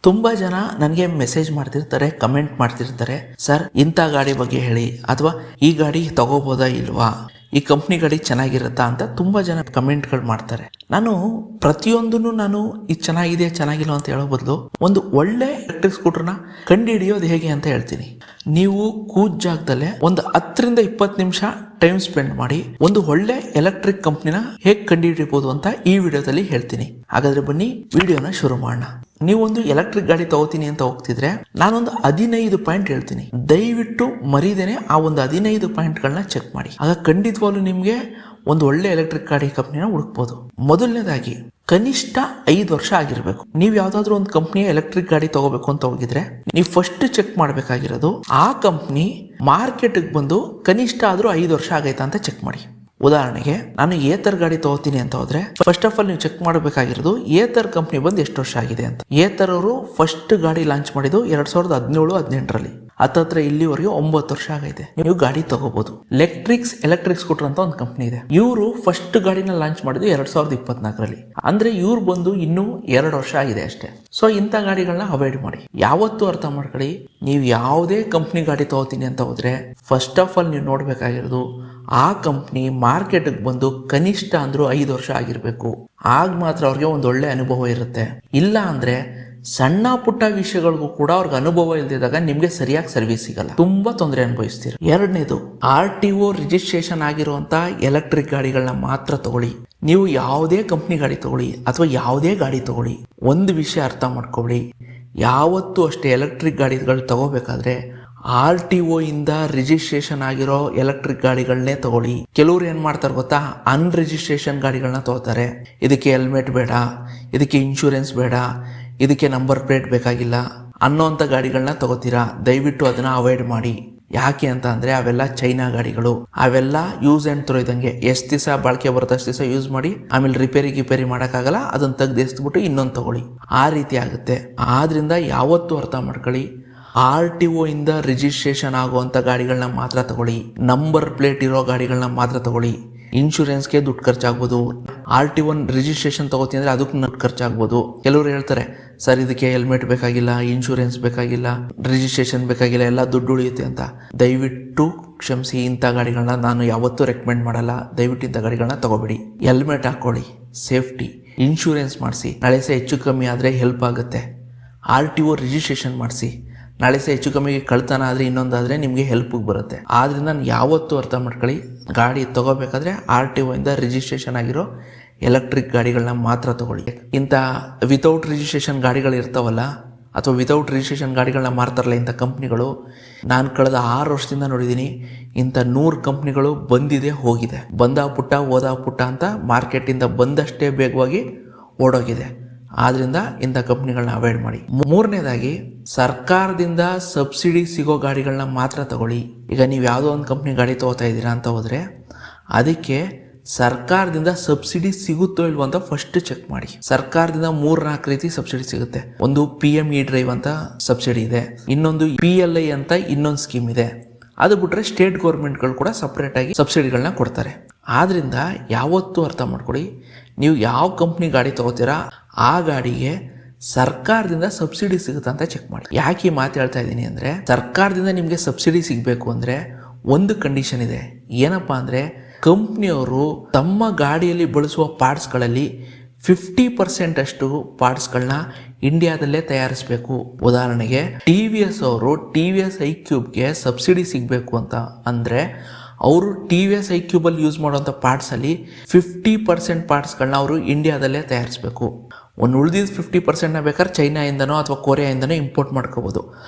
ತುಂಬಾ ಜನ ನನಗೆ ಮೆಸೇಜ್ ಮಾಡ್ತಿರ್ತಾರೆ, ಕಮೆಂಟ್ ಮಾಡ್ತಿರ್ತಾರೆ, ಸರ್ ಇಂಥ ಗಾಡಿ ಬಗ್ಗೆ ಹೇಳಿ, ಅಥವಾ ಈ ಗಾಡಿ ತಗೋಬೋದಾ ಇಲ್ವಾ, ಈ ಕಂಪ್ನಿ ಗಾಡಿ ಚೆನ್ನಾಗಿರುತ್ತಾ ಅಂತ ತುಂಬಾ ಜನ ಕಮೆಂಟ್ಗಳು ಮಾಡ್ತಾರೆ. ನಾನು ಪ್ರತಿಯೊಂದನ್ನು ಇದು ಚೆನ್ನಾಗಿಲ್ಲ ಅಂತ ಹೇಳೋ ಬದಲು ಒಂದು ಒಳ್ಳೆ ಎಲೆಕ್ಟ್ರಿಕ್ ಸ್ಕೂಟರ್ನ ಕಂಡು ಹಿಡಿಯೋದು ಹೇಗೆ ಅಂತ ಹೇಳ್ತೀನಿ. ನೀವು ಕೂತ್ ಜಾಗದಲ್ಲೇ ಒಂದು 10-20 ನಿಮಿಷ ಟೈಮ್ ಸ್ಪೆಂಡ್ ಮಾಡಿ ಒಂದು ಒಳ್ಳೆ ಎಲೆಕ್ಟ್ರಿಕ್ ಕಂಪ್ನಿನ ಹೇಗೆ ಕಂಡು ಹಿಡಿಯಬಹುದು ಅಂತ ಈ ವಿಡಿಯೋದಲ್ಲಿ ಹೇಳ್ತೀನಿ. ಹಾಗಾದ್ರೆ ಬನ್ನಿ ವಿಡಿಯೋನ ಶುರು ಮಾಡೋಣ. ನೀವೊಂದು ಎಲೆಕ್ಟ್ರಿಕ್ ಗಾಡಿ ತಗೋತೀನಿ ಅಂತ ಹೋಗ್ತಿದ್ರೆ ನಾನೊಂದು 15 ಪಾಯಿಂಟ್ ಹೇಳ್ತೀನಿ. ದಯವಿಟ್ಟು ಮರೀದೇನೆ ಆ ಒಂದು 15 ಪಾಯಿಂಟ್ಗಳನ್ನ ಚೆಕ್ ಮಾಡಿ. ಆಗ ಖಂಡಿತವಾಗ್ಲೂ ನಿಮ್ಗೆ ಒಂದು ಒಳ್ಳೆ ಎಲೆಕ್ಟ್ರಿಕ್ ಗಾಡಿ ಕಂಪ್ನಿನ ಹುಡುಕ್ಬೋದು. ಮೊದಲನೇದಾಗಿ ಕನಿಷ್ಠ 5 ವರ್ಷ ಆಗಿರ್ಬೇಕು. ನೀವು ಯಾವ್ದಾದ್ರು ಒಂದು ಕಂಪ್ನಿಯ ಎಲೆಕ್ಟ್ರಿಕ್ ಗಾಡಿ ತಗೋಬೇಕು ಅಂತ ಹೋಗಿದ್ರೆ ನೀವು ಫಸ್ಟ್ ಚೆಕ್ ಮಾಡ್ಬೇಕಾಗಿರೋದು ಆ ಕಂಪ್ನಿ ಮಾರ್ಕೆಟ್ಗೆ ಬಂದು ಕನಿಷ್ಠ ಆದ್ರೂ 5 ವರ್ಷ ಆಗೈತಾ ಅಂತ ಚೆಕ್ ಮಾಡಿ. ಉದಾಹರಣೆಗೆ ನಾನು ಏತರ್ ಗಾಡಿ ತಗೋತೀನಿ ಅಂತ ಹೋದ್ರೆ ಫಸ್ಟ್ ಆಫ್ ಆಲ್ ನೀವು ಚೆಕ್ ಮಾಡಬೇಕಾಗಿರೋದು ಏತರ್ ಕಂಪ್ನಿ ಬಂದು ಎಷ್ಟು ವರ್ಷ ಆಗಿದೆ ಅಂತ. ಏತರ್ ಅವರು ಫಸ್ಟ್ ಗಾಡಿ ಲಾಂಚ್ ಮಾಡಿದ್ದು 2017-18ರಲ್ಲಿ. ಹತ್ತತ್ರ ಇಲ್ಲಿವರೆಗೆ 9 ವರ್ಷ ಆಗೈತೆ. ನೀವು ಗಾಡಿ ತಗೋಬಹುದು. ಎಲೆಕ್ಟ್ರಿಕ್ ಸ್ಕೂಟರ್ ಅಂತ ಒಂದು ಕಂಪ್ನಿ ಇದೆ. ಇವರು ಫಸ್ಟ್ ಗಾಡಿನ ಲಾಂಚ್ ಮಾಡಿದ್ದು 2024ರಲ್ಲಿ. ಅಂದ್ರೆ ಇವ್ರು ಬಂದು ಇನ್ನೂ 2 ವರ್ಷ ಆಗಿದೆ ಅಷ್ಟೇ. ಸೊ ಇಂಥ ಗಾಡಿಗಳನ್ನ ಅವಾಯ್ಡ್ ಮಾಡಿ. ಯಾವತ್ತೂ ಅರ್ಥ ಮಾಡ್ಕೊಳ್ಳಿ, ನೀವು ಯಾವುದೇ ಕಂಪ್ನಿ ಗಾಡಿ ತಗೋತೀನಿ ಅಂತ ಹೋದ್ರೆ ಫಸ್ಟ್ ಆಫ್ ಆಲ್ ನೀವು ನೋಡ್ಬೇಕಾಗಿರೋದು ಆ ಕಂಪ್ನಿ ಮಾರ್ಕೆಟ್ಗೆ ಬಂದು ಕನಿಷ್ಠ ಅಂದ್ರೂ 5 ವರ್ಷ ಆಗಿರ್ಬೇಕು. ಆಗ ಮಾತ್ರ ಅವ್ರಿಗೆ ಒಂದು ಒಳ್ಳೆ ಅನುಭವ ಇರುತ್ತೆ. ಇಲ್ಲ ಅಂದ್ರೆ ಸಣ್ಣ ಪುಟ್ಟ ವಿಷಯಗಳಿಗೂ ಕೂಡ ಅವ್ರಿಗೆ ಅನುಭವ ಇಲ್ದಿದಾಗ ನಿಮ್ಗೆ ಸರಿಯಾಗಿ ಸರ್ವಿಸ್ ಸಿಗಲ್ಲ, ತುಂಬಾ ತೊಂದರೆ ಅನುಭವಿಸ್ತೀರಿ. ಎರಡನೇದು, RTO ರಿಜಿಸ್ಟ್ರೇಷನ್ ಆಗಿರುವಂತ ಎಲೆಕ್ಟ್ರಿಕ್ ಗಾಡಿಗಳನ್ನ ಮಾತ್ರ ತಗೊಳ್ಳಿ. ನೀವು ಯಾವುದೇ ಕಂಪ್ನಿ ಗಾಡಿ ತಗೊಳ್ಳಿ ಅಥವಾ ಯಾವುದೇ ಗಾಡಿ ತಗೊಳ್ಳಿ, ಒಂದು ವಿಷಯ ಅರ್ಥ ಮಾಡ್ಕೊಳ್ಳಿ, ಯಾವತ್ತೂ ಅಷ್ಟೇ ಎಲೆಕ್ಟ್ರಿಕ್ ಗಾಡಿಗಳು ತಗೋಬೇಕಾದ್ರೆ RTO ಇಂದ ರಿಜಿಸ್ಟ್ರೇಷನ್ ಆಗಿರೋ ಎಲೆಕ್ಟ್ರಿಕ್ ಗಾಡಿಗಳನ್ನೇ ತಗೊಳ್ಳಿ. ಕೆಲವ್ರು ಏನ್ ಮಾಡ್ತಾರೆ ಗೊತ್ತಾ, ಅನ್ರಿಜಿಸ್ಟ್ರೇಷನ್ ಗಾಡಿಗಳನ್ನ ತಗೋತಾರೆ. ಇದಕ್ಕೆ ಹೆಲ್ಮೆಟ್ ಬೇಡ, ಇದಕ್ಕೆ ಇನ್ಶೂರೆನ್ಸ್ ಬೇಡ, ಇದಕ್ಕೆ ನಂಬರ್ ಪ್ಲೇಟ್ ಬೇಕಾಗಿಲ್ಲ ಅನ್ನೋಂಥ ಗಾಡಿಗಳನ್ನ ತಗೋತೀರಾ. ದಯವಿಟ್ಟು ಅದನ್ನ ಅವಾಯ್ಡ್ ಮಾಡಿ. ಯಾಕೆ ಅಂತ ಅಂದ್ರೆ ಅವೆಲ್ಲ ಚೈನಾ ಗಾಡಿಗಳು. ಅವೆಲ್ಲ ಯೂಸ್ ಅಂಡ್ ಥ್ರೋ ಇದ್ದಂಗೆ, ಎಷ್ಟು ದಿವಸ ಬಾಳಿಕೆ ಬರುತ್ತೆ ಅಷ್ಟು ದಿವಸ ಯೂಸ್ ಮಾಡಿ, ಆಮೇಲೆ ರಿಪೇರಿ ಮಾಡೋಕ್ಕಾಗಲ್ಲ, ಅದನ್ನ ತೆಗೆದು ಎಸ್ಬಿಟ್ಟು ಇನ್ನೊಂದು ತಗೊಳ್ಳಿ. ಆ ರೀತಿ ಆಗುತ್ತೆ. ಆದ್ರಿಂದ ಯಾವತ್ತೂ ಅರ್ಥ ಮಾಡ್ಕೊಳ್ಳಿ, RTO ಇಂದ ರಿಜಿಸ್ಟ್ರೇಷನ್ ಆಗುವಂತ ಗಾಡಿಗಳನ್ನ ಮಾತ್ರ ತಗೊಳ್ಳಿ. ನಂಬರ್ ಪ್ಲೇಟ್ ಇರೋ ಗಾಡಿಗಳನ್ನ ಮಾತ್ರ ತಗೊಳ್ಳಿ. ಇನ್ಶೂರೆನ್ಸ್ಗೆ ದುಡ್ಡು ಖರ್ಚಾಗ್ಬೋದು. RTO ರಿಜಿಸ್ಟ್ರೇಷನ್ ತಗೋತೀನಿ ಅಂದ್ರೆ ಅದಕ್ಕೂ ದುಡ್ಡು ಖರ್ಚಾಗ್ಬೋದು. ಕೆಲವರು ಹೇಳ್ತಾರೆ, ಸರ್ ಇದಕ್ಕೆ ಹೆಲ್ಮೆಟ್ ಬೇಕಾಗಿಲ್ಲ, ಇನ್ಶೂರೆನ್ಸ್ ಬೇಕಾಗಿಲ್ಲ, ರಿಜಿಸ್ಟ್ರೇಷನ್ ಬೇಕಾಗಿಲ್ಲ, ಎಲ್ಲ ದುಡ್ಡು ಉಳಿಯುತ್ತೆ ಅಂತ. ದಯವಿಟ್ಟು ಕ್ಷಮಿಸಿ, ಇಂಥ ಗಾಡಿಗಳನ್ನ ನಾನು ಯಾವತ್ತೂ ರೆಕಮೆಂಡ್ ಮಾಡಲ್ಲ. ದಯವಿಟ್ಟು ಇಂಥ ಗಾಡಿಗಳನ್ನ ತಗೋಬೇಡಿ. ಹೆಲ್ಮೆಟ್ ಹಾಕೊಳ್ಳಿ, ಸೇಫ್ಟಿ. ಇನ್ಶೂರೆನ್ಸ್ ಮಾಡಿಸಿ, ನಾಳೆ ಸಹ ಹೆಚ್ಚು ಕಮ್ಮಿ ಆದರೆ ಹೆಲ್ಪ್ ಆಗುತ್ತೆ. RTO ರಿಜಿಸ್ಟ್ರೇಷನ್ ಮಾಡಿಸಿ, ನಾಳೆ ಸಹ ಹೆಚ್ಚು ಕಮ್ಮಿಗೆ ಕಳ್ತನ ಆದರೆ ಇನ್ನೊಂದಾದರೆ ನಿಮಗೆ ಹೆಲ್ಪಿಗೆ ಬರುತ್ತೆ. ಆದ್ರಿಂದ ನಾನು ಯಾವತ್ತೂ ಅರ್ಥ ಮಾಡ್ಕೊಳ್ಳಿ, ಗಾಡಿ ತಗೋಬೇಕಾದ್ರೆ RTO ಇಂದ ರಿಜಿಸ್ಟ್ರೇಷನ್ ಆಗಿರೋ ಎಲೆಕ್ಟ್ರಿಕ್ ಗಾಡಿಗಳನ್ನ ಮಾತ್ರ ತಗೊಳ್ಳಿ. ಇಂಥ ವಿತೌಟ್ ರಿಜಿಸ್ಟ್ರೇಷನ್ ಗಾಡಿಗಳು ಇರ್ತಾವಲ್ಲ, ಅಥವಾ ವಿತೌಟ್ ರಿಜಿಸ್ಟ್ರೇಷನ್ ಗಾಡಿಗಳನ್ನ ಮಾರ್ತಾರಲ್ಲ ಇಂಥ ಕಂಪ್ನಿಗಳು, ನಾನು ಕಳೆದ 6 ವರ್ಷದಿಂದ ನೋಡಿದ್ದೀನಿ. ಇಂಥ 100 ಕಂಪ್ನಿಗಳು ಬಂದಿದೆ ಹೋಗಿದೆ, ಬಂದ ಪುಟ್ಟ ಅಂತ ಮಾರ್ಕೆಟಿಂದ ಬಂದಷ್ಟೇ ಬೇಗವಾಗಿ ಓಡೋಗಿದೆ. ಆದ್ರಿಂದ ಇಂಥ ಕಂಪ್ನಿಗಳನ್ನ ಅವಾಯ್ಡ್ ಮಾಡಿ. ಮೂರನೇದಾಗಿ, ಸರ್ಕಾರದಿಂದ ಸಬ್ಸಿಡಿ ಸಿಗೋ ಗಾಡಿಗಳನ್ನ ಮಾತ್ರ ತಗೊಳ್ಳಿ. ಈಗ ನೀವು ಯಾವುದೋ ಒಂದು ಕಂಪ್ನಿ ಗಾಡಿ ತಗೋತಾ ಇದ್ದೀರಾ ಅಂತ ಹೋದ್ರೆ ಅದಕ್ಕೆ ಸರ್ಕಾರದಿಂದ ಸಬ್ಸಿಡಿ ಸಿಗುತ್ತೋ ಇಲ್ವೋ ಅಂತ ಫಸ್ಟ್ ಚೆಕ್ ಮಾಡಿ. ಸರ್ಕಾರದಿಂದ 3-4 ರೀತಿ ಸಬ್ಸಿಡಿ ಸಿಗುತ್ತೆ. ಒಂದು PME ಡ್ರೈವ್ ಅಂತ ಸಬ್ಸಿಡಿ ಇದೆ, ಇನ್ನೊಂದು PLI ಅಂತ ಇನ್ನೊಂದು ಸ್ಕೀಮ್ ಇದೆ. ಅದು ಬಿಟ್ರೆ ಸ್ಟೇಟ್ ಗೌರ್ಮೆಂಟ್ಗಳು ಕೂಡ ಸಪ್ರೇಟ್ ಆಗಿ ಸಬ್ಸಿಡಿಗಳನ್ನ ಕೊಡ್ತಾರೆ. ಆದ್ರಿಂದ ಯಾವತ್ತೂ ಅರ್ಥ ಮಾಡ್ಕೊಳ್ಳಿ, ನೀವು ಯಾವ ಕಂಪ್ನಿ ಗಾಡಿ ತಗೋತೀರಾ ಆ ಗಾಡಿಗೆ ಸರ್ಕಾರದಿಂದ ಸಬ್ಸಿಡಿ ಸಿಗುತ್ತೆ ಅಂತ ಚೆಕ್ ಮಾಡಿ. ಯಾಕೆ ಈ ಮಾತು ಹೇಳ್ತಾ ಇದ್ದೀನಿ ಅಂದ್ರೆ, ಸರ್ಕಾರದಿಂದ ನಿಮಗೆ ಸಬ್ಸಿಡಿ ಸಿಗಬೇಕು ಅಂದ್ರೆ ಒಂದು ಕಂಡೀಷನ್ ಇದೆ. ಏನಪ್ಪಾ ಅಂದ್ರೆ, ಕಂಪ್ನಿಯವರು ತಮ್ಮ ಗಾಡಿಯಲ್ಲಿ ಬಳಸುವ ಪಾರ್ಟ್ಸ್ಗಳಲ್ಲಿ 50% ಅಷ್ಟು ಪಾರ್ಟ್ಸ್ಗಳನ್ನ ಇಂಡಿಯಾದಲ್ಲೇ ತಯಾರಿಸಬೇಕು. ಉದಾಹರಣೆಗೆ TVS ಅವರು TVS iQube ಸಬ್ಸಿಡಿ ಸಿಗಬೇಕು ಅಂತ ಅಂದ್ರೆ ಅವರು TVS iQube ಅಲ್ಲಿ ಯೂಸ್ ಮಾಡುವಂಥ ಪಾರ್ಟ್ಸಲ್ಲಿ 50% ಪಾರ್ಟ್ಸ್ಗಳನ್ನ ಅವರು ಇಂಡಿಯಾದಲ್ಲೇ ತಯಾರಿಸಬೇಕು. ಒಂದು ಉಳಿದಿದ್ದು 50% ಬೇಕಾದ್ರೆ ಚೈನಾಯಿಂದನೋ ಅಥವಾ ಕೊರಿಯಾಯಿಂದನೋ ಇಂಪೋರ್ಟ್ ಮಾಡ್ಕೋಬೋದು.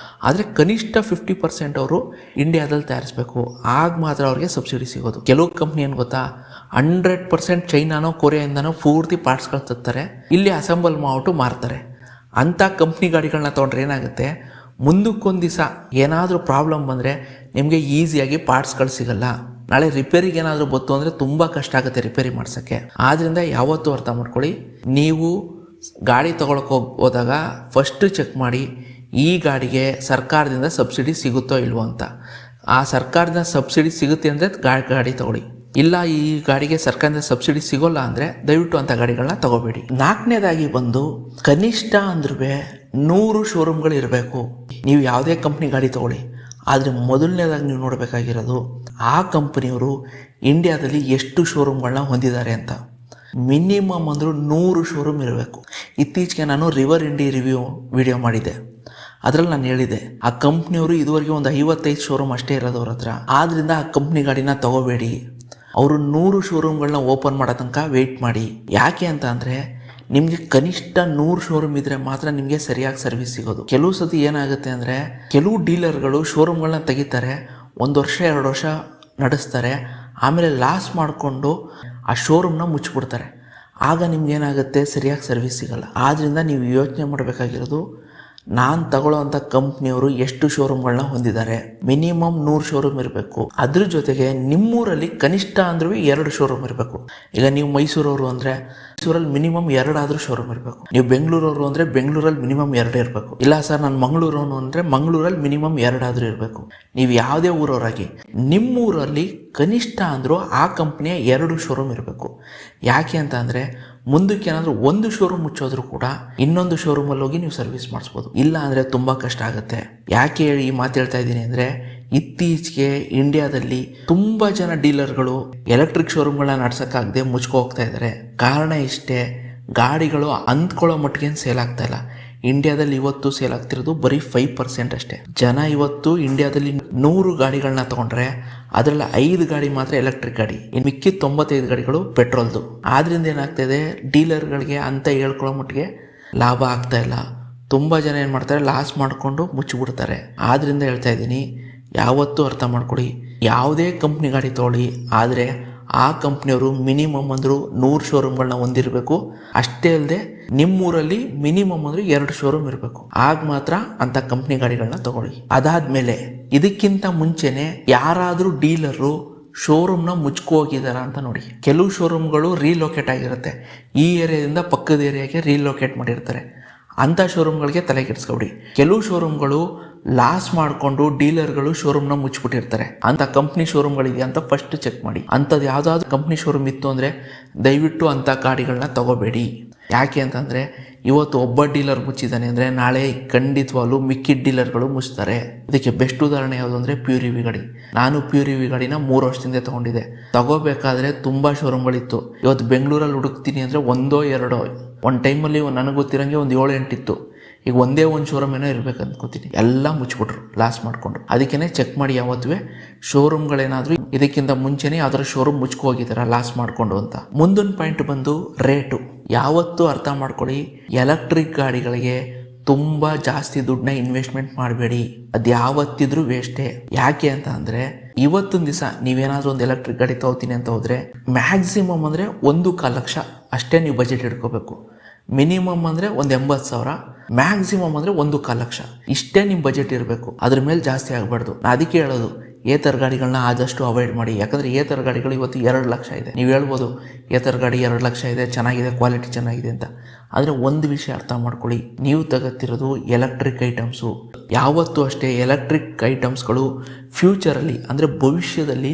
ಆದರೆ ಕನಿಷ್ಠ 50% ಅವರು ಇಂಡಿಯಾದಲ್ಲಿ ತಯಾರಿಸಬೇಕು. ಆಗ ಮಾತ್ರ ಅವ್ರಿಗೆ ಸಬ್ಸಿಡಿ ಸಿಗೋದು. ಕೆಲವು ಕಂಪ್ನಿ ಏನು ಗೊತ್ತಾ, 100% ಚೈನಾನೋ ಕೊರಿಯಾಯಿಂದನೋ ಪೂರ್ತಿ ಪಾರ್ಟ್ಸ್ಗಳು ತರ್ತಾರೆ, ಇಲ್ಲಿ ಅಸೆಂಬಲ್ ಮಾಡ್ಬಿಟ್ಟು ಮಾರ್ತಾರೆ. ಅಂಥ ಕಂಪ್ನಿ ಗಾಡಿಗಳನ್ನ ತೊಗೊಂಡ್ರೆ ಏನಾಗುತ್ತೆ, ಮುಂದಕ್ಕೊಂದು ದಿವಸ ಏನಾದರೂ ಪ್ರಾಬ್ಲಮ್ ಬಂದರೆ ನಿಮಗೆ ಈಸಿಯಾಗಿ ಪಾರ್ಟ್ಸ್ಗಳು ಸಿಗಲ್ಲ. ನಾಳೆ ರಿಪೇರಿಗೆ ಏನಾದರೂ ಬಂತು ಅಂದರೆ ತುಂಬ ಕಷ್ಟ ಆಗುತ್ತೆ ರಿಪೇರಿ ಮಾಡ್ಸೋಕ್ಕೆ. ಆದ್ದರಿಂದ ಯಾವತ್ತೂ ಅರ್ಥ ಮಾಡ್ಕೊಳ್ಳಿ, ನೀವು ಗಾಡಿ ತಗೊಳಕ್ಕೆ ಹೋದಾಗ ಫಸ್ಟ್ ಚೆಕ್ ಮಾಡಿ ಈ ಗಾಡಿಗೆ ಸರ್ಕಾರದಿಂದ ಸಬ್ಸಿಡಿ ಸಿಗುತ್ತೋ ಇಲ್ವೋ ಅಂತ. ಆ ಸರ್ಕಾರದಿಂದ ಸಬ್ಸಿಡಿ ಸಿಗುತ್ತೆ ಅಂದರೆ ಗಾಡಿ ತಗೊಳ್ಳಿ. ಇಲ್ಲ ಈ ಗಾಡಿಗೆ ಸರ್ಕಾರದಿಂದ ಸಬ್ಸಿಡಿ ಸಿಗೋಲ್ಲ ಅಂದರೆ ದಯವಿಟ್ಟು ಅಂಥ ಗಾಡಿಗಳನ್ನ ತಗೋಬೇಡಿ. 4ನೇದಾಗಿ ಬಂದು, ಕನಿಷ್ಠ ಅಂದ್ರೂ 100 ಶೋರೂಮ್ಗಳು ಇರಬೇಕು. ನೀವು ಯಾವುದೇ ಕಂಪ್ನಿ ಗಾಡಿ ತಗೊಳ್ಳಿ, ಆದರೆ ಮೊದಲನೇದಾಗಿ ನೀವು ನೋಡಬೇಕಾಗಿರೋದು ಆ ಕಂಪನಿಯವರು ಇಂಡಿಯಾದಲ್ಲಿ ಎಷ್ಟು ಶೋರೂಮ್ಗಳನ್ನ ಹೊಂದಿದ್ದಾರೆ ಅಂತ. ಮಿನಿಮಮ್ ಅಂದರೂ 100 ಶೋರೂಮ್ ಇರಬೇಕು. ಇತ್ತೀಚೆಗೆ ನಾನು ರಿವರ್ ಇಂಡಿ ರಿವ್ಯೂ ವಿಡಿಯೋ ಮಾಡಿದ್ದೆ. ಅದರಲ್ಲಿ ನಾನು ಹೇಳಿದೆ, ಆ ಕಂಪ್ನಿಯವರು ಇದುವರೆಗೆ ಒಂದು 55 ಶೋರೂಮ್ ಅಷ್ಟೇ ಇರೋದು ಅವ್ರ ಹತ್ರ. ಆದ್ದರಿಂದ ಆ ಕಂಪ್ನಿ ಗಾಡಿನ ತಗೋಬೇಡಿ. ಅವರು 100 ಶೋರೂಮ್ಗಳನ್ನ ಓಪನ್ ಮಾಡೋ ತನಕ ವೆಯ್ಟ್ ಮಾಡಿ. ಯಾಕೆ ಅಂತ ಅಂದರೆ ನಿಮಗೆ ಕನಿಷ್ಠ 100 ಶೋರೂಮ್ ಇದ್ರೆ ಮಾತ್ರ ನಿಮಗೆ ಸರಿಯಾಗಿ ಸರ್ವಿಸ್ ಸಿಗೋದು. ಕೆಲವು ಸತಿ ಏನಾಗುತ್ತೆ ಅಂದರೆ ಕೆಲವು ಡೀಲರ್ಗಳು ಶೋರೂಮ್ಗಳನ್ನ ತೆಗಿತಾರೆ, 1 ವರ್ಷ 2 ವರ್ಷ ನಡೆಸ್ತಾರೆ, ಆಮೇಲೆ ಲಾಸ್ ಮಾಡಿಕೊಂಡು ಆ ಶೋರೂಮ್ನ ಮುಚ್ಚಿಬಿಡ್ತಾರೆ. ಆಗ ನಿಮ್ಗೇನಾಗುತ್ತೆ, ಸರಿಯಾಗಿ ಸರ್ವಿಸ್ ಸಿಗಲ್ಲ. ಆದ್ದರಿಂದ ನೀವು ಯೋಚನೆ ಮಾಡಬೇಕಾಗಿರೋದು, ನಾನು ತಗೊಳ್ಳೋವಂಥ ಕಂಪ್ನಿಯವರು ಎಷ್ಟು ಶೋರೂಮ್ಗಳನ್ನ ಹೊಂದಿದ್ದಾರೆ. ಮಿನಿಮಮ್ 100 ಶೋರೂಮ್ ಇರಬೇಕು. ಅದ್ರ ಜೊತೆಗೆ ನಿಮ್ಮೂರಲ್ಲಿ ಕನಿಷ್ಠ ಅಂದ್ರೂ 2 ಶೋರೂಮ್ ಇರಬೇಕು. ಈಗ ನೀವು ಮೈಸೂರವರು ಅಂದರೆ ಮೈಸೂರಲ್ಲಿ ಮಿನಿಮಮ್ 2 ಆದರೂ ಶೋರೂಮ್ ಇರಬೇಕು. ನೀವು ಬೆಂಗಳೂರವರು ಅಂದರೆ ಬೆಂಗಳೂರಲ್ಲಿ ಮಿನಿಮಮ್ 2 ಇರಬೇಕು. ಇಲ್ಲ ಸರ್ ನಾನು ಮಂಗಳೂರವನು ಅಂದರೆ ಮಂಗಳೂರಲ್ಲಿ ಮಿನಿಮಮ್ 2 ಆದರೂ ಇರಬೇಕು. ನೀವು ಯಾವುದೇ ಊರವರಾಗಿ ನಿಮ್ಮೂರಲ್ಲಿ ಕನಿಷ್ಠ ಅಂದರೂ ಆ ಕಂಪ್ನಿಯ 2 ಶೋರೂಮ್ ಇರಬೇಕು. ಯಾಕೆ ಅಂತ ಅಂದರೆ ಮುಂದಕ್ಕೆ ಏನಾದರೂ ಒಂದು ಶೋರೂಮ್ ಮುಚ್ಚೋದ್ರೂ ಕೂಡ ಇನ್ನೊಂದು ಶೋರೂಮಲ್ಲಿ ಹೋಗಿ ನೀವು ಸರ್ವಿಸ್ ಮಾಡಿಸ್ಬೋದು. ಇಲ್ಲ ಅಂದರೆ ತುಂಬ ಕಷ್ಟ ಆಗುತ್ತೆ. ಯಾಕೆ ಹೇಳಿ ಈ ಮಾತು ಹೇಳ್ತಾ ಇದ್ದೀನಿ ಅಂದರೆ ಇತ್ತೀಚೆಗೆ ಇಂಡಿಯಾದಲ್ಲಿ ತುಂಬ ಜನ ಡೀಲರ್ಗಳು ಎಲೆಕ್ಟ್ರಿಕ್ ಶೋರೂಮ್ಗಳನ್ನ ನಡ್ಸೋಕ್ಕಾಗದೆ ಮುಚ್ಕೊ ಹೋಗ್ತಾ ಇದ್ದಾರೆ. ಕಾರಣ ಇಷ್ಟೇ, ಗಾಡಿಗಳು ಅಂದ್ಕೊಳ್ಳೋ ಮಟ್ಟಿಗೆ ಸೇಲ್ ಆಗ್ತಾ ಇಲ್ಲ. ಇಂಡಿಯಾದಲ್ಲಿ ಇವತ್ತು ಸೇಲ್ ಆಗ್ತಿರೋದು ಬರೀ 5% ಅಷ್ಟೇ. ಜನ ಇವತ್ತು ಇಂಡಿಯಾದಲ್ಲಿ 100 ಗಾಡಿಗಳನ್ನ ತಗೊಂಡ್ರೆ ಅದರಲ್ಲಿ 5 ಗಾಡಿ ಮಾತ್ರ ಎಲೆಕ್ಟ್ರಿಕ್ ಗಾಡಿ, ಇನ್ನು ಮಿಕ್ಕಿದ 95 ಗಾಡಿಗಳು ಪೆಟ್ರೋಲ್ದು. ಆದ್ರಿಂದ ಏನಾಗ್ತಾಯಿದೆ, ಡೀಲರ್ಗಳಿಗೆ ಅಂತ ಹೇಳ್ಕೊಳ್ಳೋ ಮಟ್ಟಿಗೆ ಲಾಭ ಆಗ್ತಾ ಇಲ್ಲ. ತುಂಬ ಜನ ಏನು ಮಾಡ್ತಾರೆ, ಲಾಸ್ ಮಾಡಿಕೊಂಡು ಮುಚ್ಚಿಬಿಡ್ತಾರೆ. ಆದ್ರಿಂದ ಹೇಳ್ತಾ ಇದ್ದೀನಿ, ಯಾವತ್ತೂ ಅರ್ಥ ಮಾಡ್ಕೊಳ್ಳಿ, ಯಾವುದೇ ಕಂಪ್ನಿ ಗಾಡಿ ತೊಗೊಳ್ಳಿ, ಆದರೆ ಆ ಕಂಪ್ನಿಯವರು ಮಿನಿಮಮ್ ಅಂದರೂ 100 ಶೋರೂಮ್ಗಳನ್ನ ಹೊಂದಿರಬೇಕು. ಅಷ್ಟೇ ಅಲ್ಲದೆ ನಿಮ್ಮೂರಲ್ಲಿ ಮಿನಿಮಮ್ ಅಂದರೂ 2 ಶೋರೂಮ್ ಇರಬೇಕು. ಆಗ ಮಾತ್ರ ಅಂತ ಕಂಪ್ನಿ ಗಾಡಿಗಳನ್ನ ತಗೊಳ್ಳಿ. ಅದಾದ್ಮೇಲೆ ಇದಕ್ಕಿಂತ ಮುಂಚೆನೆ ಯಾರಾದರೂ ಡೀಲರು ಶೋರೂಮ್ನ ಮುಚ್ಕೋಗಿದಾರ ಅಂತ ನೋಡಿ. ಕೆಲವು ಶೋರೂಮ್ಗಳು ರೀಲೊಕೇಟ್ ಆಗಿರುತ್ತೆ, ಈ ಏರಿಯಾದಿಂದ ಪಕ್ಕದ ಏರಿಯಾಗೆ ರೀಲೊಕೇಟ್ ಮಾಡಿರ್ತಾರೆ. ಅಂಥ ಶೋರೂಮ್ಗಳಿಗೆ ತಲೆ ಕೆಡಿಸ್ಕೊಬಿಡಿ. ಕೆಲವು ಶೋರೂಮ್ಗಳು ಲಾಸ್ ಮಾಡಿಕೊಂಡು ಡೀಲರ್ಗಳು ಶೋರೂಮ್ನ ಮುಚ್ಚಿಬಿಟ್ಟಿರ್ತಾರೆ. ಅಂಥ ಕಂಪ್ನಿ ಶೋರೂಮ್ಗಳಿದೆಯಾ ಅಂತ ಫಸ್ಟ್ ಚೆಕ್ ಮಾಡಿ. ಅಂಥದ್ದು ಯಾವುದಾದ್ರು ಕಂಪ್ನಿ ಶೋರೂಮ್ ಇತ್ತು ಅಂದರೆ ದಯವಿಟ್ಟು ಅಂಥ ಗಾಡಿಗಳನ್ನ ತಗೋಬೇಡಿ. ಯಾಕೆ ಅಂತಂದರೆ ಇವತ್ತು ಒಬ್ಬ ಡೀಲರ್ ಮುಚ್ಚಿದ್ದಾನೆ ಅಂದರೆ ನಾಳೆ ಖಂಡಿತವಾಗ್ಲೂ ಮಿಕ್ಕಿದ ಡೀಲರ್ಗಳು ಮುಚ್ತಾರೆ. ಇದಕ್ಕೆ ಬೆಸ್ಟ್ ಉದಾಹರಣೆ ಯಾವುದು ಅಂದರೆ ಪ್ಯೂರ್ ಇವಿ ಗಾಡಿ. ನಾನು ಪ್ಯೂರ್ ಇವಿ ಗಾಡಿನ 3 ವರ್ಷದಿಂದ ತೊಗೊಂಡಿದ್ದೆ. ತಗೋಬೇಕಾದ್ರೆ ತುಂಬ ಶೋರೂಮ್ಗಳಿತ್ತು. ಇವತ್ತು ಬೆಂಗಳೂರಲ್ಲಿ ಹುಡುಕ್ತೀನಿ ಅಂದರೆ 1-2, ಒಂದು ಟೈಮಲ್ಲಿ ನನಗೆ ಗೊತ್ತಿರೋಂಗೆ ಒಂದು 7-8 ಇತ್ತು. ಈಗ ಒಂದೇ ಒಂದು ಶೋರೂಮ್ ಏನೋ ಇರಬೇಕು ಅಂದ್ಕೋತೀನಿ, ಎಲ್ಲ ಮುಚ್ಚಿಬಿಟ್ರು ಲಾಸ್ ಮಾಡಿಕೊಂಡು. ಅದಕ್ಕೇ ಚೆಕ್ ಮಾಡಿ ಯಾವತ್ತೂ ಶೋರೂಮ್ಗಳೇನಾದರೂ ಇದಕ್ಕಿಂತ ಮುಂಚೆನೇ ಅದರ ಶೋರೂಮ್ ಮುಚ್ಕೋಗಿದ್ದಾರೆ ಲಾಸ್ ಮಾಡಿಕೊಂಡು ಅಂತ. ಮುಂದಿನ ಪಾಯಿಂಟ್ ಬಂದು ರೇಟು. ಯಾವತ್ತೂ ಅರ್ಥ ಮಾಡ್ಕೊಳ್ಳಿ, ಎಲೆಕ್ಟ್ರಿಕ್ ಗಾಡಿಗಳಿಗೆ ತುಂಬ ಜಾಸ್ತಿ ದುಡ್ಡನ್ನ ಇನ್ವೆಸ್ಟ್ಮೆಂಟ್ ಮಾಡಬೇಡಿ. ಅದು ಯಾವತ್ತಿದ್ರೂ ವೇಸ್ಟೇ. ಯಾಕೆ ಅಂತ ಅಂದರೆ ಇವತ್ತಿನ ದಿವಸ ನೀವೇನಾದರೂ ಒಂದು ಎಲೆಕ್ಟ್ರಿಕ್ ಗಾಡಿ ತಗೋತೀನಿ ಅಂತ ಹೋದರೆ ಮ್ಯಾಕ್ಸಿಮಮ್ ಅಂದರೆ 1.25 ಲಕ್ಷ ಅಷ್ಟೇ ನೀವು ಬಜೆಟ್ ಇಟ್ಕೋಬೇಕು. ಮಿನಿಮಮ್ ಅಂದರೆ ಒಂದು 80,000, ಮ್ಯಾಕ್ಸಿಮಮ್ ಅಂದರೆ 1.25 ಲಕ್ಷ. ಇಷ್ಟೇ ನಿಮ್ಮ ಬಜೆಟ್ ಇರಬೇಕು. ಅದ್ರ ಮೇಲೆ ಜಾಸ್ತಿ ಆಗಬಾರ್ದು. ಅದಕ್ಕೆ ಹೇಳೋದು, ಏತರ ಗಾಡಿಗಳನ್ನ ಆದಷ್ಟು ಅವಾಯ್ಡ್ ಮಾಡಿ. ಯಾಕಂದರೆ ಏತರ ಗಾಡಿಗಳು ಇವತ್ತು 2 ಲಕ್ಷ ಇದೆ. ನೀವು ಹೇಳ್ಬೋದು ಏತರ ಗಾಡಿ 2 ಲಕ್ಷ ಇದೆ, ಚೆನ್ನಾಗಿದೆ, ಕ್ವಾಲಿಟಿ ಚೆನ್ನಾಗಿದೆ ಅಂತ. ಆದರೆ ಒಂದು ವಿಷಯ ಅರ್ಥ ಮಾಡ್ಕೊಳ್ಳಿ, ನೀವು ತಗೋತಿರೋದು ಎಲೆಕ್ಟ್ರಿಕ್ ಐಟಮ್ಸು. ಯಾವತ್ತೂ ಅಷ್ಟೇ ಎಲೆಕ್ಟ್ರಿಕ್ ಐಟಮ್ಸ್ಗಳು ಫ್ಯೂಚರಲ್ಲಿ ಅಂದರೆ ಭವಿಷ್ಯದಲ್ಲಿ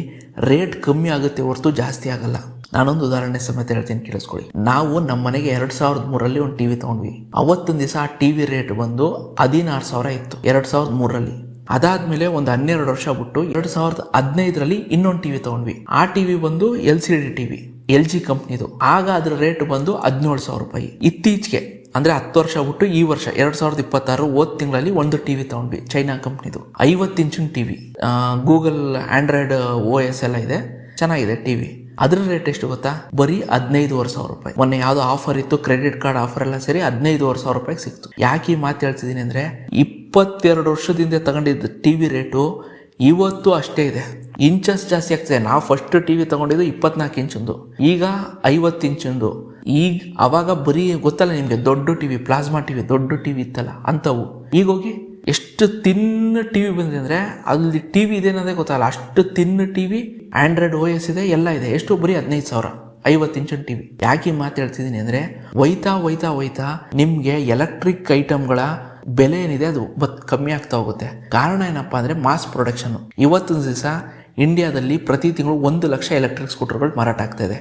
ರೇಟ್ ಕಮ್ಮಿ ಆಗುತ್ತೆ ಹೊರತು ಜಾಸ್ತಿ ಆಗಲ್ಲ. ನಾನೊಂದು ಉದಾಹರಣೆ ಸಮೇತ ಹೇಳ್ತೀನಿ, ಕೇಳಿಸ್ಕೊಳ್ಳಿ. ನಾವು ನಮ್ಮ ಮನೆಗೆ 2003ರಲ್ಲಿ ಒಂದು ಟಿವಿ ತೊಗೊಂಡ್ವಿ. ಅವತ್ತಿನ ದಿವಸ ಆ ಟಿವಿ ರೇಟ್ ಬಂದು 16,000 ಇತ್ತು 2003ರಲ್ಲಿ. ಅದಾದ್ಮೇಲೆ ಒಂದು 12 ವರ್ಷ ಬಿಟ್ಟು 2015ರಲ್ಲಿ ಇನ್ನೊಂದು ಟಿವಿ ತೊಗೊಂಡ್ವಿ. ಆ ಟಿವಿ ಬಂದು LCD ಟಿವಿ, LG ಕಂಪ್ನಿದು. ಆಗ ಅದರ ರೇಟ್ ಬಂದು 17,000 ರೂಪಾಯಿ. ಇತ್ತೀಚೆಗೆ ಅಂದರೆ 10 ವರ್ಷ ಬಿಟ್ಟು ಈ ವರ್ಷ 2026 ಹೋದ ತಿಂಗಳಲ್ಲಿ ಒಂದು ಟಿವಿ ತೊಗೊಂಡ್ವಿ, ಚೈನಾ ಕಂಪ್ನಿದು, 50 ಇಂಚಿನ ಟಿವಿ. ಗೂಗಲ್ ಆಂಡ್ರಾಯ್ಡ್ OS ಎಲ್ಲ ಇದೆ, ಚೆನ್ನಾಗಿದೆ ಟಿವಿ. ಅದ್ರ ರೇಟ್ ಎಷ್ಟು ಗೊತ್ತಾ? ಬರೀ 15,500 ರೂಪಾಯಿ. ಮೊನ್ನೆ ಯಾವುದೋ ಆಫರ್ ಇತ್ತು, ಕ್ರೆಡಿಟ್ ಕಾರ್ಡ್ ಆಫರ್ ಎಲ್ಲ ಸೇರಿ 15,500 ರೂಪಾಯಿಗೆ ಸಿಕ್ತು. ಯಾಕೆ ಈ ಮಾತು ಹೇಳ್ತಿದ್ದೀನಿ ಅಂದರೆ 22 ವರ್ಷದಿಂದ ತಗೊಂಡಿದ್ದ ಟಿವಿ ರೇಟು ಇವತ್ತು ಅಷ್ಟೇ ಇದೆ. ಇಂಚಸ್ ಜಾಸ್ತಿ ಆಗ್ತದೆ. ನಾವು ಫಸ್ಟ್ ಟಿವಿ ತಗೊಂಡಿದ್ದು 24 ಇಂಚಿಂದು, ಈಗ 50 ಇಂಚಿಂದು. ಈಗ ಅವಾಗ ಬರೀ ಗೊತ್ತಲ್ಲ ನಿಮಗೆ, ದೊಡ್ಡ ಟಿವಿ, ಪ್ಲಾಸ್ಮಾ ಟಿವಿ, ದೊಡ್ಡ ಟಿವಿ ಇತ್ತಲ್ಲ ಅಂಥವು. ಈಗ ಹೋಗಿ ಎಷ್ಟು ತಿನ್ನ ಟಿವಿ ಬಂದಿದೆ ಅಂದರೆ ಅಲ್ಲಿ ಟಿವಿ ಇದೆ ಅನ್ನೋದೇ ಗೊತ್ತಲ್ಲ, ಅಷ್ಟು ತಿನ್ನ ಟಿವಿ, ಆಂಡ್ರಾಯ್ಡ್ OS ಇದೆ, ಎಲ್ಲ ಇದೆ. ಎಷ್ಟು? ಬರೀ 15,000, 50 ಇಂಚಿನ ಟಿವಿ. ಯಾಕೆ ಮಾತು ಹೇಳ್ತಿದ್ದೀನಿ ಅಂದರೆ ಹೋಯ್ತಾ ನಿಮಗೆ ಎಲೆಕ್ಟ್ರಿಕ್ ಐಟಮ್ಗಳ ಬೆಲೆ ಏನಿದೆ ಅದು ಕಮ್ಮಿ ಆಗ್ತಾ ಹೋಗುತ್ತೆ. ಕಾರಣ ಏನಪ್ಪಾ ಅಂದರೆ ಮಾಸ್ ಪ್ರೊಡಕ್ಷನ್. ಇವತ್ತಿನ ದಿವಸ ಇಂಡಿಯಾದಲ್ಲಿ ಪ್ರತಿ ತಿಂಗಳು 1 ಲಕ್ಷ ಎಲೆಕ್ಟ್ರಿಕ್ ಸ್ಕೂಟರ್ಗಳು ಮಾರಾಟ ಆಗ್ತಾ ಇದೆ.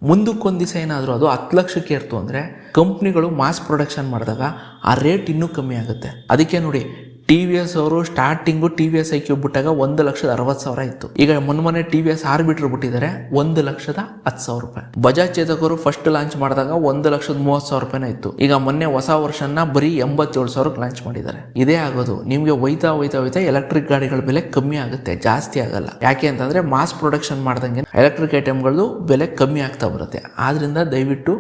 ಮುಂದಕ್ಕೊಂದು ದಿವಸ ಏನಾದರೂ ಅದು 10 ಲಕ್ಷಕ್ಕೆ ಏರ್ತು ಅಂದರೆ ಕಂಪ್ನಿಗಳು ಮಾಸ್ ಪ್ರೊಡಕ್ಷನ್ ಮಾಡಿದಾಗ ಆ ರೇಟ್ ಇನ್ನೂ ಕಮ್ಮಿ ಆಗುತ್ತೆ. ಅದಕ್ಕೆ ನೋಡಿ ಟಿ ವಿ ಎಸ್ ಅವರು starting T V S iQube ಬಿಟ್ಟಾಗ 1,60,000 ಇತ್ತು. ಈಗ ಮೊನ್ನೆ ಟಿ ವಿ ಎಸ್ ಆರ್ಬಿಟ್ರ್ ಬಿಟ್ಟಿದ್ದಾರೆ 1,10,000 ರೂಪಾಯಿ. ಬಜಾಜ್ ಚೇತಕರು ಫಸ್ಟ್ ಲಾಂಚ್ ಮಾಡಿದಾಗ 1,30,000 ರೂಪಾಯಿನ ಇತ್ತು. ಈಗ ಮೊನ್ನೆ ಹೊಸ ವರ್ಷನ ಬರೀ 87,000ಕ್ಕೆ ಲಾಂಚ್ ಮಾಡಿದ್ದಾರೆ. ಇದೇ ಆಗೋದು, ನಿಮಗೆ ಹೋಯ್ತಾ ಎಲೆಕ್ಟ್ರಿಕ್ ಗಾಡಿಗಳ ಬೆಲೆ ಕಮ್ಮಿ ಆಗುತ್ತೆ, ಜಾಸ್ತಿ ಆಗಲ್ಲ. ಯಾಕೆ ಅಂತಂದ್ರೆ ಮಾಸ್ ಪ್ರೊಡಕ್ಷನ್ ಮಾಡ್ದಂಗೆ ಎಲೆಕ್ಟ್ರಿಕ್ ಐಟಮ್ಗಳದ್ದು ಬೆಲೆ ಕಮ್ಮಿ ಆಗ್ತಾ ಬರುತ್ತೆ. ಆದ್ರಿಂದ ದಯವಿಟ್ಟು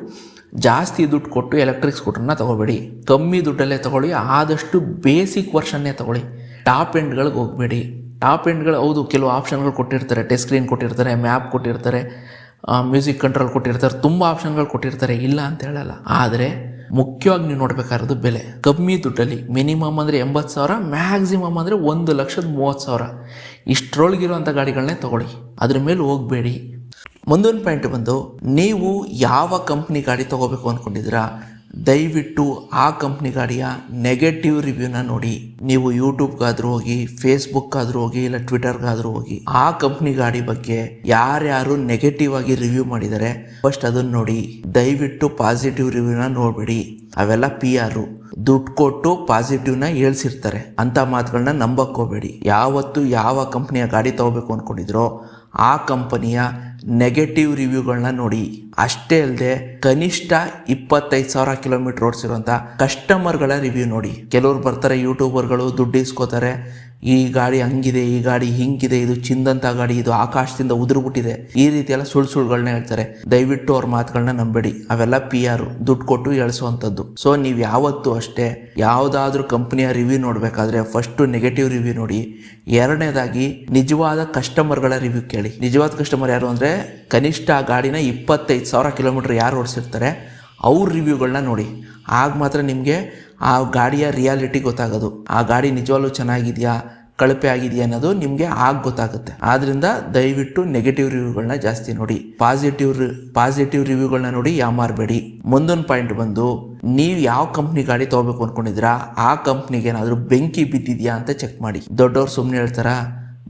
ಜಾಸ್ತಿ ದುಡ್ಡು ಕೊಟ್ಟು ಎಲೆಕ್ಟ್ರಿಕ್ ಸ್ಕೂಟರ್ನ ತಗೋಬೇಡಿ, ಕಮ್ಮಿ ದುಡ್ಡಲ್ಲೇ ತಗೊಳ್ಳಿ. ಆದಷ್ಟು ಬೇಸಿಕ್ ವರ್ಷನ್ನೇ ತಗೊಳ್ಳಿ, ಟಾಪ್ ಎಂಡ್ಗಳಿಗೆ ಹೋಗಬೇಡಿ. ಟಾಪ್ ಎಂಡ್ಗಳು ಹೌದು ಕೆಲವು ಆಪ್ಷನ್ಗಳು ಕೊಟ್ಟಿರ್ತಾರೆ, ಟಚ್ ಸ್ಕ್ರೀನ್ ಕೊಟ್ಟಿರ್ತಾರೆ, ಮ್ಯಾಪ್ ಕೊಟ್ಟಿರ್ತಾರೆ, ಮ್ಯೂಸಿಕ್ ಕಂಟ್ರೋಲ್ ಕೊಟ್ಟಿರ್ತಾರೆ, ತುಂಬ ಆಪ್ಷನ್ಗಳು ಕೊಟ್ಟಿರ್ತಾರೆ, ಇಲ್ಲ ಅಂತ ಹೇಳಲ್ಲ. ಆದರೆ ಮುಖ್ಯವಾಗಿ ನೀವು ನೋಡಬೇಕಾಗಿರೋದು ಬೆಲೆ. ಕಮ್ಮಿ ದುಡ್ಡಲ್ಲಿ ಮಿನಿಮಮ್ ಅಂದರೆ 80,000, ಮ್ಯಾಕ್ಸಿಮಮ್ ಅಂದರೆ 1,30,000 ಇಷ್ಟರೊಳಗಿರುವಂಥ ಗಾಡಿಗಳನ್ನೇ ತಗೊಳ್ಳಿ, ಅದ್ರ ಮೇಲೆ ಹೋಗಬೇಡಿ. ಮುಂದೊಂದು ಪಾಯಿಂಟ್ ಬಂದು, ನೀವು ಯಾವ ಕಂಪ್ನಿ ಗಾಡಿ ತೊಗೋಬೇಕು ಅಂದ್ಕೊಂಡಿದ್ದೀರಾ ದಯವಿಟ್ಟು ಆ ಕಂಪ್ನಿ ಗಾಡಿಯ ನೆಗೆಟಿವ್ ರಿವ್ಯೂನ ನೋಡಿ. ನೀವು ಯೂಟ್ಯೂಬ್ಗಾದ್ರೂ ಹೋಗಿ, ಫೇಸ್ಬುಕ್ಗಾದ್ರೂ ಹೋಗಿ, ಇಲ್ಲ ಟ್ವಿಟರ್ಗಾದ್ರೂ ಹೋಗಿ, ಆ ಕಂಪ್ನಿ ಗಾಡಿ ಬಗ್ಗೆ ಯಾರ್ಯಾರು ನೆಗೆಟಿವ್ ಆಗಿ ರಿವ್ಯೂ ಮಾಡಿದ್ದಾರೆ ಫಸ್ಟ್ ಅದನ್ನು ನೋಡಿ. ದಯವಿಟ್ಟು ಪಾಸಿಟಿವ್ ರಿವ್ಯೂನ ನೋಡಬೇಡಿ. ಅವೆಲ್ಲ PR, ದುಡ್ಡು ಕೊಟ್ಟು ಪಾಸಿಟಿವ್ನ ಹೇಳ್ಸಿರ್ತಾರೆ, ಅಂಥ ಮಾತುಗಳನ್ನ ನಂಬಕ್ಕೆ ಹೋಗಬೇಡಿ. ಯಾವತ್ತು ಯಾವ ಕಂಪ್ನಿಯ ಗಾಡಿ ತಗೋಬೇಕು ಅಂದ್ಕೊಂಡಿದ್ರೋ ಆ ಕಂಪನಿಯ ನೆಗೆಟಿವ್ ರಿವ್ಯೂಗಳನ್ನ ನೋಡಿ. ಅಷ್ಟೇ ಅಲ್ಲದೆ ಕನಿಷ್ಠ 25,000 ಕಿಲೋಮೀಟರ್ ಓಡಿಸಿರುವಂಥ ಕಸ್ಟಮರ್ಗಳ ರಿವ್ಯೂ ನೋಡಿ. ಕೆಲವ್ರು ಬರ್ತಾರೆ ಯೂಟ್ಯೂಬರ್ಗಳು, ದುಡ್ಡು ಇಸ್ಕೋತಾರೆ, ಈ ಗಾಡಿ ಹಂಗಿದೆ, ಈ ಗಾಡಿ ಹಿಂಗಿದೆ, ಇದು ಚಿಂದಂಥ ಗಾಡಿ, ಇದು ಆಕಾಶದಿಂದ ಉದುರ್ಬಿಟ್ಟಿದೆ, ಈ ರೀತಿ ಎಲ್ಲ ಸುಳ್ಳುಗಳನ್ನ ಹೇಳ್ತಾರೆ. ದಯವಿಟ್ಟು ಅವ್ರ ಮಾತುಗಳನ್ನ ನಂಬೇಡಿ. ಅವೆಲ್ಲ PR, ದುಡ್ಡು ಕೊಟ್ಟು ಹೇಳಿಸುವಂಥದ್ದು. ಸೊ ನೀವು ಯಾವತ್ತೂ ಅಷ್ಟೇ ಯಾವುದಾದ್ರೂ ಕಂಪ್ನಿಯ ರಿವ್ಯೂ ನೋಡಬೇಕಾದ್ರೆ ಫಸ್ಟು ನೆಗೆಟಿವ್ ರಿವ್ಯೂ ನೋಡಿ. ಎರಡನೇದಾಗಿ ನಿಜವಾದ ಕಸ್ಟಮರ್ಗಳ ರಿವ್ಯೂ ಕೇಳಿ. ನಿಜವಾದ ಕಸ್ಟಮರ್ ಯಾರು ಅಂದರೆ ಕನಿಷ್ಠ ಆ ಗಾಡಿನ 25,000 ಕಿಲೋಮೀಟರ್ ಯಾರು ಓಡಿಸಿರ್ತಾರೆ ಅವ್ರ ರಿವ್ಯೂಗಳನ್ನ ನೋಡಿ. ಆಗ ಮಾತ್ರ ನಿಮಗೆ ಆ ಗಾಡಿಯ ರಿಯಾಲಿಟಿ ಗೊತ್ತಾಗೋದು. ಆ ಗಾಡಿ ನಿಜವಾಗ್ಲೂ ಚೆನ್ನಾಗಿದೆಯಾ, ಕಳಪೆ ಆಗಿದೆಯಾ ಅನ್ನೋದು ನಿಮಗೆ ಆಗ ಗೊತ್ತಾಗುತ್ತೆ. ಆದ್ದರಿಂದ ದಯವಿಟ್ಟು ನೆಗೆಟಿವ್ ರಿವ್ಯೂಗಳನ್ನ ಜಾಸ್ತಿ ನೋಡಿ, ಪಾಸಿಟಿವ್ ರಿವ್ಯೂಗಳನ್ನ ನೋಡಿ ಯಾಮಾರಬೇಡಿ. ಮುಂದೊಂದು ಪಾಯಿಂಟ್ ಬಂದು, ನೀವು ಯಾವ ಕಂಪ್ನಿ ಗಾಡಿ ತೊಗೋಬೇಕು ಅಂದ್ಕೊಂಡಿದ್ದೀರಾ ಆ ಕಂಪ್ನಿಗೆ ಏನಾದರೂ ಬೆಂಕಿ ಬಿದ್ದಿದೆಯಾ ಅಂತ ಚೆಕ್ ಮಾಡಿ. ದೊಡ್ಡವ್ರು ಸುಮ್ಮನೆ ಹೇಳ್ತಾರಾ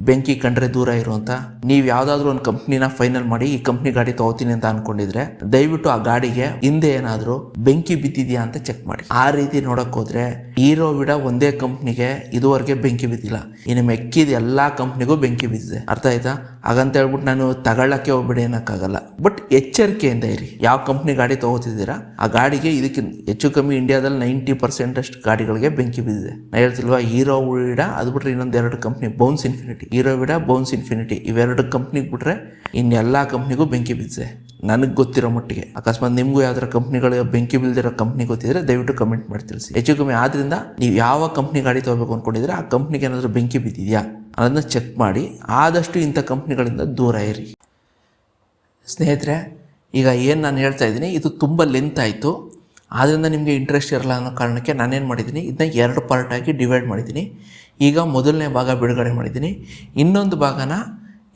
ಬೆಂಕಿ ಕಂಡ್ರೆ ದೂರ ಇರುವಂತ. ನೀವು ಯಾವುದಾದ್ರೂ ಒಂದು ಕಂಪ್ನಿನ ಫೈನಲ್ ಮಾಡಿ ಈ ಕಂಪ್ನಿ ಗಾಡಿ ತಗೋತೀನಿ ಅಂತ ಅನ್ಕೊಂಡಿದ್ರೆ ದಯವಿಟ್ಟು ಆ ಗಾಡಿಗೆ ಹಿಂದೆ ಏನಾದರೂ ಬೆಂಕಿ ಬಿದ್ದಿದೆಯಾ ಅಂತ ಚೆಕ್ ಮಾಡಿ. ಆ ರೀತಿ ನೋಡಕ್ ಹೋದ್ರೆ ಹೀರೋ ವಿಡ ಒಂದೇ ಕಂಪ್ನಿಗೆ ಇದುವರೆಗೆ ಬೆಂಕಿ ಬಿದ್ದಿಲ್ಲ, ಇನ್ನು ಮೆಕ್ಕಿದ ಎಲ್ಲಾ ಕಂಪ್ನಿಗೂ ಬೆಂಕಿ ಬಿದ್ದಿದೆ. ಅರ್ಥ ಆಯ್ತಾ? ಹಾಗಂತ ಹೇಳ್ಬಿಟ್ಟು ನಾನು ತಗೊಳ್ಳಕ್ಕೆ ಹೋಗ್ಬೇಡಿ ಅನ್ನಕ್ಕಾಗಲ್ಲ, ಬಟ್ ಎಚ್ಚರಿಕೆಯಿಂದ ಇರಿ. ಯಾವ ಕಂಪ್ನಿ ಗಾಡಿ ತಗೋತಿದ್ದೀರಾ ಆ ಗಾಡಿಗೆ ಇದಕ್ಕೆ ಹೆಚ್ಚು ಕಮ್ಮಿ ಇಂಡಿಯಾದಲ್ಲಿ 90% ಅಷ್ಟು ಗಾಡಿಗಳಿಗೆ ಬೆಂಕಿ ಬಿದ್ದಿದೆ. ನಾ ಹೇಳ್ತಿಲ್ವಾ, ಹೀರೋ ವಿಡ ಅದು ಬಿಟ್ರೆ ಇನ್ನೊಂದು 2 company, Bounce Infinity, Hero Vida, Bounce Infinity, ಇವೆರಡು ಕಂಪ್ನಿಗೆ ಬಿಟ್ರೆ ಇನ್ನೆಲ್ಲಾ ಕಂಪ್ನಿಗೂ ಬೆಂಕಿ ಬಿದ್ದಿದೆ ನನಗೆ ಗೊತ್ತಿರೋ ಮಟ್ಟಿಗೆ. ಅಕಸ್ಮಾತ್ ನಿಮಗೂ ಯಾವ್ದಾರ ಕಂಪ್ನಿಗಳು ಬೆಂಕಿ ಬೀಳ್ದಿರೋ ಕಂಪ್ನಿ ಗೊತ್ತಿದ್ರೆ ದಯವಿಟ್ಟು ಕಮೆಂಟ್ ಮಾಡಿ ತಿಳಿಸಿ. ಹೆಚ್ಚು ಕಮ್ಮಿ ಆದ್ರಿಂದ ನೀವು ಯಾವ ಕಂಪ್ನಿ ಗಾಡಿ ತಗೋಬೇಕು ಅಂದ್ಕೊಂಡಿದ್ರೆ ಆ ಕಂಪ್ನಿಗೆ ಏನಾದರೂ ಬೆಂಕಿ ಬಿದ್ದಿದೆಯಾ ಅದನ್ನು ಚೆಕ್ ಮಾಡಿ. ಆದಷ್ಟು ಇಂಥ ಕಂಪ್ನಿಗಳಿಂದ ದೂರ ಇರಿ. ಸ್ನೇಹಿತರೆ, ಈಗ ಏನು ನಾನು ಹೇಳ್ತಾ ಇದ್ದೀನಿ ಇದು ತುಂಬ ಲೆಂತ್ ಆಯಿತು, ಆದ್ದರಿಂದ ನಿಮಗೆ ಇಂಟ್ರೆಸ್ಟ್ ಇರಲ್ಲ ಅನ್ನೋ ಕಾರಣಕ್ಕೆ ನಾನೇನು ಮಾಡಿದ್ದೀನಿ, ಇದನ್ನ 2 ಪಾರ್ಟಾಗಿ ಡಿವೈಡ್ ಮಾಡಿದ್ದೀನಿ. ಈಗ ಮೊದಲನೇ ಭಾಗ ಬಿಡುಗಡೆ ಮಾಡಿದ್ದೀನಿ, ಇನ್ನೊಂದು ಭಾಗನ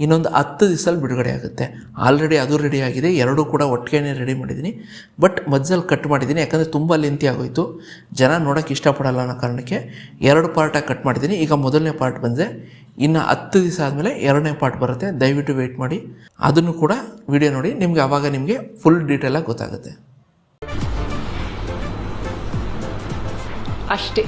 ಇನ್ನೊಂದು 10 ದಿವಸದಲ್ಲಿ ಬಿಡುಗಡೆ ಆಗುತ್ತೆ. ಆಲ್ರೆಡಿ ಅದು ರೆಡಿ ಆಗಿದೆ, 2 ಕೂಡ ಒಟ್ಟಿಗೆ ರೆಡಿ ಮಾಡಿದ್ದೀನಿ. ಬಟ್ ಮಧ್ಯದಲ್ಲಿ ಕಟ್ ಮಾಡಿದ್ದೀನಿ, ಯಾಕಂದರೆ ತುಂಬ ಲೆಂತಿ ಆಗೋಯಿತು, ಜನ ನೋಡೋಕ್ಕೆ ಇಷ್ಟಪಡಲ್ಲ ಅನ್ನೋ ಕಾರಣಕ್ಕೆ 2 ಪಾರ್ಟಾಗಿ ಕಟ್ ಮಾಡಿದ್ದೀನಿ. ಈಗ ಮೊದಲನೇ ಪಾರ್ಟ್ ಬಂದರೆ ಇನ್ನು 10 ದಿವಸ ಆದಮೇಲೆ 2ನೇ ಪಾರ್ಟ್ ಬರುತ್ತೆ. ದಯವಿಟ್ಟು ವೆಯ್ಟ್ ಮಾಡಿ, ಅದನ್ನು ಕೂಡ ವಿಡಿಯೋ ನೋಡಿ, ನಿಮಗೆ ಆವಾಗ ನಿಮಗೆ ಫುಲ್ ಡೀಟೇಲಾಗಿ ಗೊತ್ತಾಗುತ್ತೆ. ಅಷ್ಟೇ.